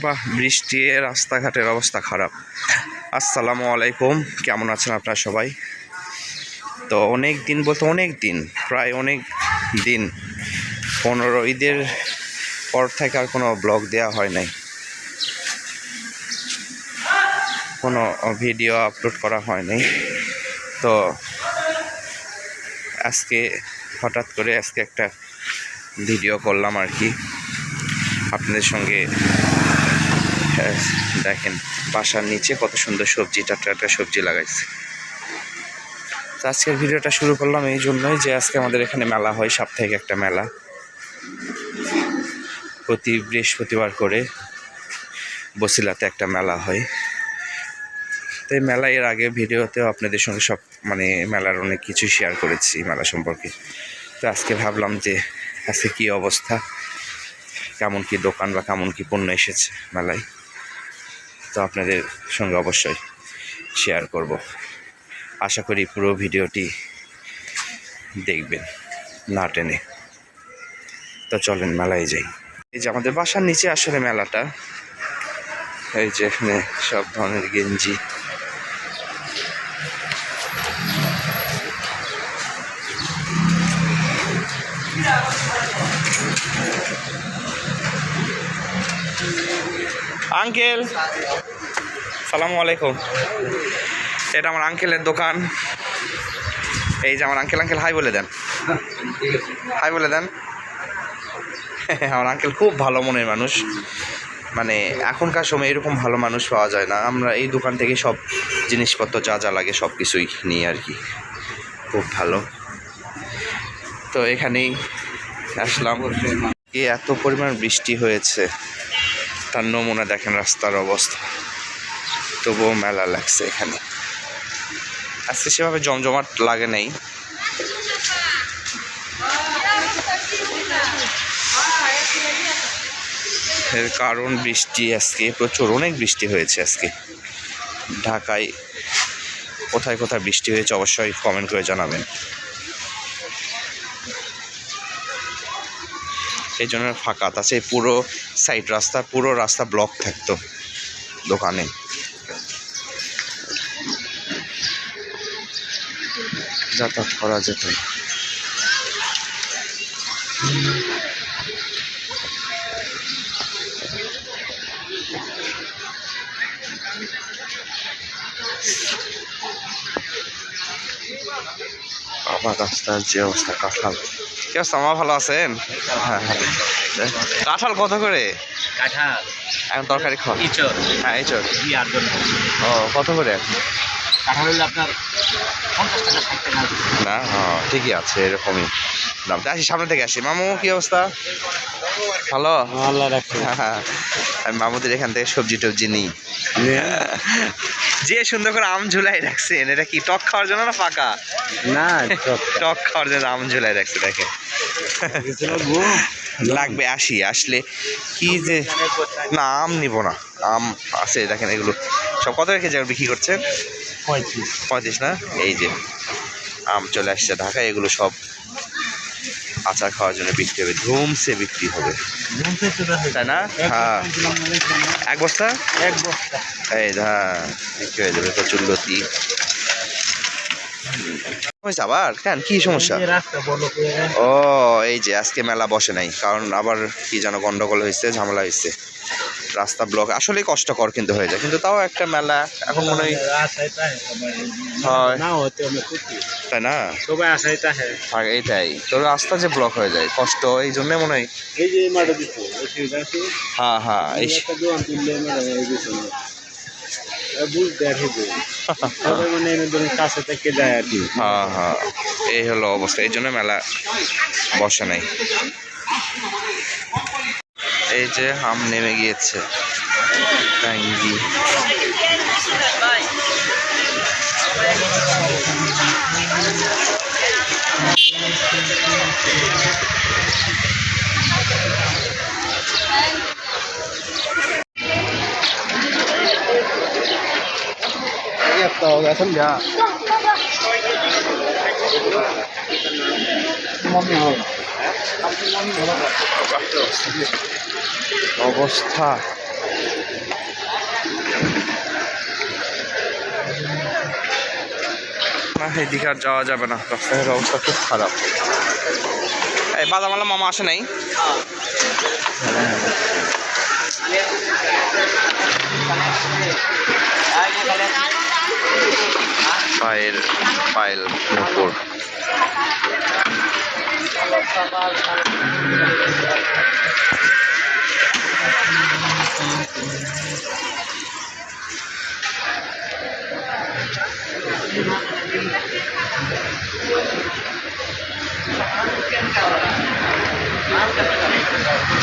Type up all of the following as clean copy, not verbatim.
বাহ, বৃষ্টি, রাস্তাঘাটের অবস্থা খারাপ। আসসালামু আলাইকুম, কেমন আছেন আপনারা সবাই? তো অনেক দিন বলতে অনেক দিন, প্রায় অনেক দিন 15 ঈদের পর থেকে আর কোনো ব্লগ দেওয়া হয় নাই, কোনো ভিডিও আপলোড করা হয় নাই। তো আজকে হঠাৎ করে আজকে একটা ভিডিও করলাম আর কি আপনাদের সঙ্গে। দেখেন বাসার নিচে কত সুন্দর সবজি, টাটকা সবজি লাগাইছে। তো আজকের ভিডিওটা শুরু করলাম এই জন্যই যে আজকে আমাদের এখানে মেলা হয়, সাপ্তাহিক একটা মেলা, প্রতি বৃহস্পতিবার করে বসিলাতে একটা মেলা হয়। তো এই মেলা এর আগে ভিডিওতেও আপনাদের সঙ্গে সব মেলার অনেক কিছু শেয়ার করেছি মেলা সম্পর্কে। তো আজকে ভাবলাম যে আজকে কী অবস্থা, কেমন কি দোকান বা কেমন কি পণ্য এসেছে মেলায়, তো আপনাদের সঙ্গে অবশ্যই শেয়ার করব। আশা করি পুরো ভিডিওটি দেখবেন না টেনে। তো চলেন মেলায় যাই। এই যে আমাদের বাসার নিচে আসলে মেলাটা, এই যে এখানে সব ধরনের গেঞ্জি, আঙ্কেল সালামু আলাইকুম, এটা আমার আঙ্কেলের দোকান। এই যে আমার আঙ্কেল হাই বলে দেন, হাই বলে দেন। আমার আঙ্কেল খুব ভালো মনের মানুষ, এখনকার সময় এরকম ভালো মানুষ পাওয়া যায় না। আমরা এই দোকান থেকে সব জিনিসপত্র যা যা লাগে সব কিছুই নিই আর কি, খুব ভালো। তো এখানেই আসলাম, এত পরিমাণ বৃষ্টি হয়েছে তার নমুনা দেখেন রাস্তার অবস্থা, তবুও মেলা লাগছে এখানে। আজকে সেভাবে জমজমাট লাগে নাই, এর কারণ বৃষ্টি, আজকে প্রচুর অনেক বৃষ্টি হয়েছে। আজকে ঢাকায় কোথায় কোথায় বৃষ্টি হয়েছে অবশ্যই কমেন্ট করে জানাবেন। এই জন্য ফাঁকা আছে পুরো সাইড রাস্তা, পুরো রাস্তা ব্লক থাকতো, দোকানে যাতায়াত করা যেত। আবার রাস্তার যে অবস্থা, কাঁঠাল কি অবস্থা? আমার ভালো আছেন? হ্যাঁ হ্যাঁ, কাঁঠাল কত করে? কাঁঠাল এখন তরকারি খাওয়া? ইচড়, হ্যাঁ ইচড়। ও কত করে এখন? কাঁঠাল হলে আপনার 50 টাকা 60 টাকা। না হ্যাঁ ঠিকই আছে, এরকমই দাম। আসি সামনে থেকে আসি। মামু কি অবস্থা? ভালো, আল্লাহ রাখছে। হ্যাঁ, আমি মামুদের এখান থেকে সবজি টবজি নিই। যে সুন্দর করে আম ঝুলাই রাখছেন, এটা কি টক খাওয়ার জন্য না ফাঁকা? না, টক খাওয়ার জন্য আম ঝুলাই রাখছে দেখেন। লাগবে, আসলে কি যে না, আম নিব না, আম আছে দেখেন। এগুলো সব কত রেখে যাবেন বিক্রি করছেন? 35 না? এই যে আম চলে আসছে ঢাকায়, এগুলো সব আচার খাওয়ার জন্য বিক্রি হবে, ধুমসে বিক্রি হবে, তাই না? হ্যাঁ, এক বস্তা এই হ্যাঁ বিক্রি হয়ে যাবে। প্রচুর লতি হয়েছে। আবার কেন, কি সমস্যা? ও এই যে আজকে মেলা বসে নাই, কারণ আবার কি যেন গন্ডগোল হয়েছে, ঝামেলা হয়েছে, রাস্তা ব্লক। আসলে কষ্টকর কিন্তু হয়ে যায়, কিন্তু তাও একটা মেলা এখন মনে হয়, তাই না? এইটাই তো, রাস্তা যে ব্লক হয়ে যায় কষ্ট, এই জন্য মনে হয়। হ্যাঁ হ্যাঁ, এই কাছে থেকে যায় আর কি। হ্যাঁ হ্যাঁ, এই হলো অবস্থা, এই জন্য মেলা বসে নাই। এই যে আম নেমে গিয়েছে, টাঙ্গি। অবস্থা না এদিকে আর যাওয়া যাবে না, রাস্তাঘাটের অবস্থা খুব খারাপ। এই বাদামালা মামা আসে নাই? পায়েল নুপুর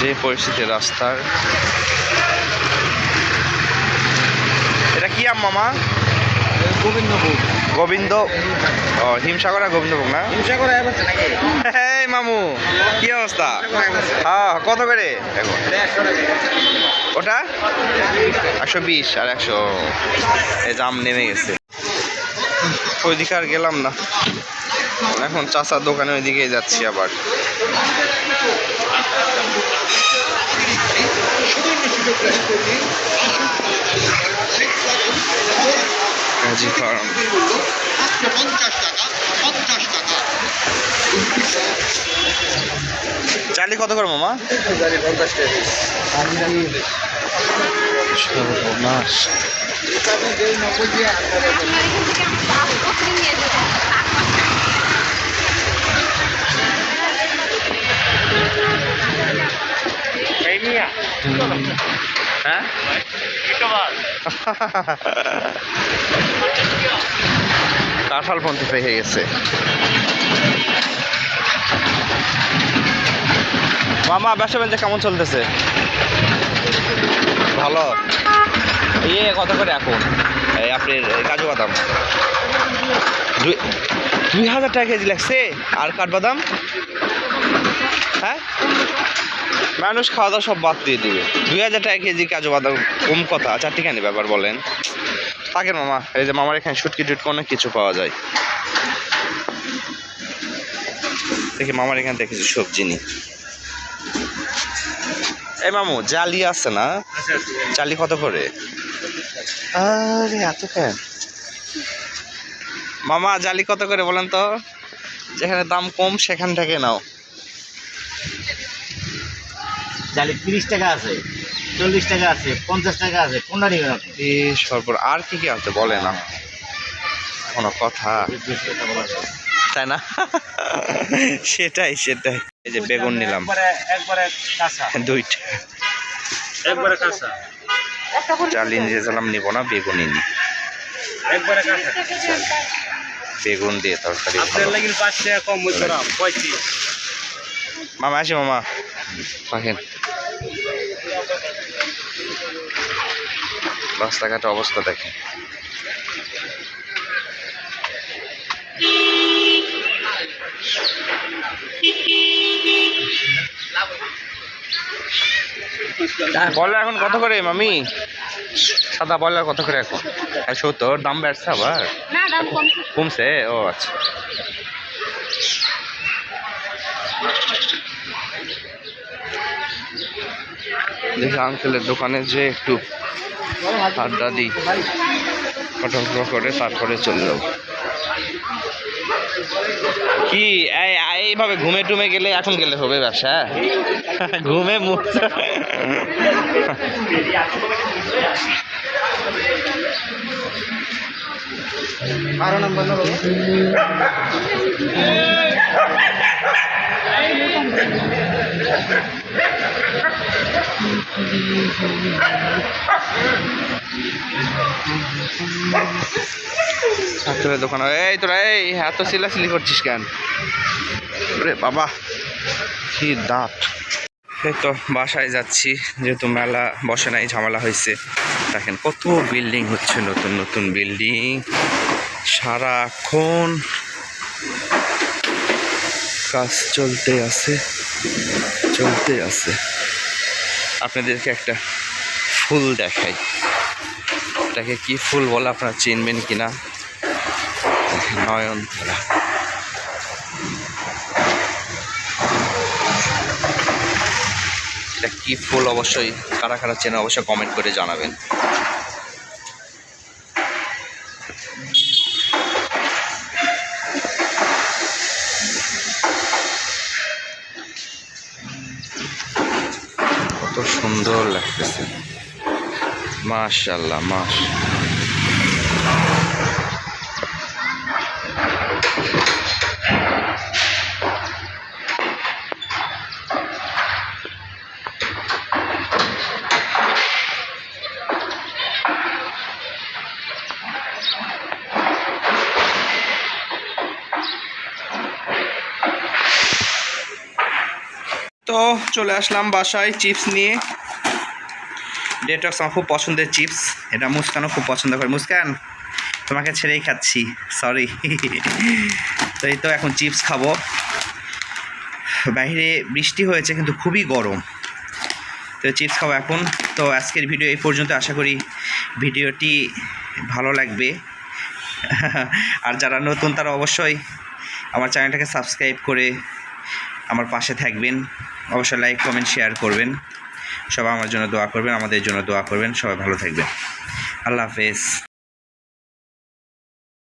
যে পরিস্থিতি রাস্তার। এটা কি আম মামা? গোবিন্দ ও হিমসাগর আর গোবিন্দভোগ না? এই মামু কি অবস্থা? হ্যাঁ কত করে এখন? ওটা 120 আর 100। এই জাম নেমে গেছে, ওইদিকে আর গেলাম না। এখন চাচার দোকানে ওইদিকে যাচ্ছি আবার। কাজী ফার্ম চালি কত করে মামা? 50 হ্যাঁ কাঁঠাল পর্যন্ত পেকে গেছে। মামা ব্যবসা বাণিজ্য কেমন চলতেছে? ভালো। কত করে এখন এই আপনার কাজু বাদাম? 2000 টাকা কেজি লাগছে। আর কাঠবাদাম? হ্যাঁ মানুষ খাওয়া দাওয়া সব বাদ দিয়ে দিবে। 2000 টাকা কেজি কাজু বাদাম কম কথা। 4 টাকা নেবে আবার বলেন? থাকেন মামা, এই যে মামার এখানে শুটকি টুটকি অনেক কিছু পাওয়া যায়। দেখি মামার এখানে দেখেছি সবজি নেই। এই মামু জালি আছে না? জালি কত করে? আরে এত কেন মামা? জালি কত করে বলেন তো? যেখানে দাম কম সেখান থেকে নাও। জালি 30 টাকা আছে, 40 টাকা আছে, 50 টাকা আছে। কোনটা নেবেন আপনি? সর্বর আর কি কি আছে বলে না কোনো কথা, তাই না? সেটাই। এই যে বেগুন নিলাম একবারে কাঁচা, 2টা। একবারে কাঁচা। চালি নিয়ে গেলাম, নিব না, বেগুনই নি। একবারে কাঁচা। বেগুন দিয়ে তরকারি। আপনার লাগি 5 টাকা কম হইতো না, 35। মামা আসি মামা, থাকেন। রাস্তাঘাটের অবস্থা দেখেন। বয়লার এখন কত করে মামি? সাদা বয়লার কত করে এখন? 70। দাম বেড়ছে আবার? না দাম কমছে। ও আচ্ছা। দেখি আঙ্কেলের দোকানে যে একটু আড্ডা দিই, ফটোফটো করে তারপরে চলে যাবো। কি এইভাবে ঘুমে টুমে গেলে এখন গেলে হবে ব্যবসা? ঘুমে মুখ আঙ্কেলের দোকান। এই তোরা এই এত চিল্লাচিল্লি করছিস কেন রে বাবা? কি দাঁত। এই তো বাসায় যাচ্ছি, যেহেতু মেলা বসে নাই, ঝামেলা হয়েছে। দেখেন কত বিল্ডিং হচ্ছে, নতুন নতুন বিল্ডিং, সারাক্ষণ কাজ চলতে আছে। আপনাদেরকে একটা ফুল দেখাই, এটাকে কি ফুল বলে আপনারা চিনবেন কিনা? নয়নতারা। এটা কি ফুল অবশ্যই কারা কারা চেনে অবশ্যই কমেন্ট করে জানাবেন। লাগতেছে। মাশাআল্লাহ, তো চলে আসলাম বাসায় চিপস নিয়ে। ডেটক্স আমার খুব পছন্দের চিপস, এটা মুস্কানও খুব পছন্দ করে। মুস্কান, তোমাকে ছেড়েই খাচ্ছি, সরি। তো এই তো এখন চিপস খাবো। বাইরে বৃষ্টি হয়েছে কিন্তু খুবই গরম, তো চিপস খাবো এখন। তো আজকের ভিডিও এই পর্যন্ত, আশা করি ভিডিওটি ভালো লাগবে। আর যারা নতুন তারা অবশ্যই আমার চ্যানেলটাকে সাবস্ক্রাইব করে আমার পাশে থাকবেন। অবশ্যই লাইক, কমেন্ট, শেয়ার করবেন। সবাই আমার জন্য দোয়া করবেন, আমাদের জন্য দোয়া করবেন। সবাই ভালো থাকবেন। আল্লাহ হাফেজ।